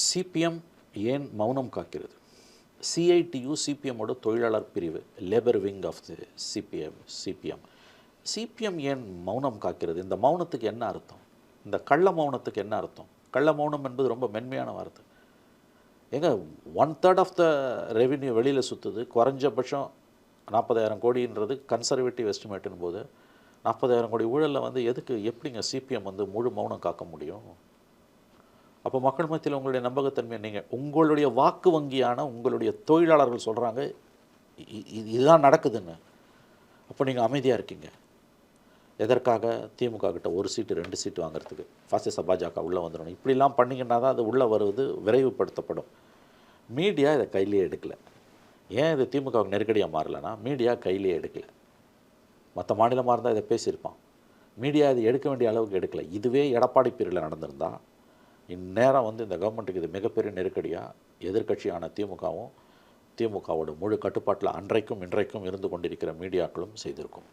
CPM ஏன் மௌனம் காக்கிறது? CITU சிபிஎம்மோட தொழிலாளர் பிரிவு, labour wing of the CPM. CPM ஏன் மௌனம் காக்கிறது? இந்த மௌனத்துக்கு என்ன அர்த்தம்? இந்த கள்ள மௌனத்துக்கு என்ன அர்த்தம்? கள்ள மௌனம் என்பது ரொம்ப மென்மையான வார்த்தை. ஏங்க 1/3 ஆஃப் த ரெவின்யூ வெளியில் சுற்றுது. குறைஞ்சபட்சம் 40,000 கோடின்றது கன்சர்வேட்டிவ் எஸ்டிமேட்டின் போது 40,000 கோடி ஊழலில் வந்து எப்படிங்க சிபிஎம் வந்து முழு மௌனம் காக்க முடியும்? அப்போ மக்கள் மத்தியில் உங்களுடைய நம்பகத்தன்மை, நீங்கள் உங்களுடைய வாக்கு வங்கியான உங்களுடைய தொழிலாளர்கள் சொல்கிறாங்க இதுதான் நடக்குதுன்னு, அப்போ நீங்கள் அமைதியாக இருக்கீங்க. எதற்காக? திமுக கிட்ட 1 சீட்டு 2 சீட்டு வாங்குறதுக்கு பாசிச பாஜக உள்ளே வந்துடணும். இப்படிலாம் பண்ணிங்கன்னா தான் அது உள்ளே வருவது விரைவுபடுத்தப்படும். மீடியா இதை கையிலேயே எடுக்கலை. ஏன் இது திமுகவுக்கு நெருக்கடியாக மாறலைன்னா மீடியா கையிலேயே எடுக்கலை. மற்ற மாநிலமாக இருந்தால் இதை பேசியிருப்பான். மீடியா இதை எடுக்க வேண்டிய அளவுக்கு எடுக்கலை. இதுவே எடப்பாடி பீரியடில் நடந்திருந்தால் இந்நேரம் வந்து இந்த கவர்மெண்ட்டுக்கு இது மிகப்பெரிய நெருக்கடியாக எதிர்க்கட்சியான திமுகவும் திமுகவோட முழு கட்டுப்பாட்டில் அன்றைக்கும் இன்றைக்கும் இருந்து கொண்டிருக்கிற மீடியாக்களும் செய்திருக்கும்.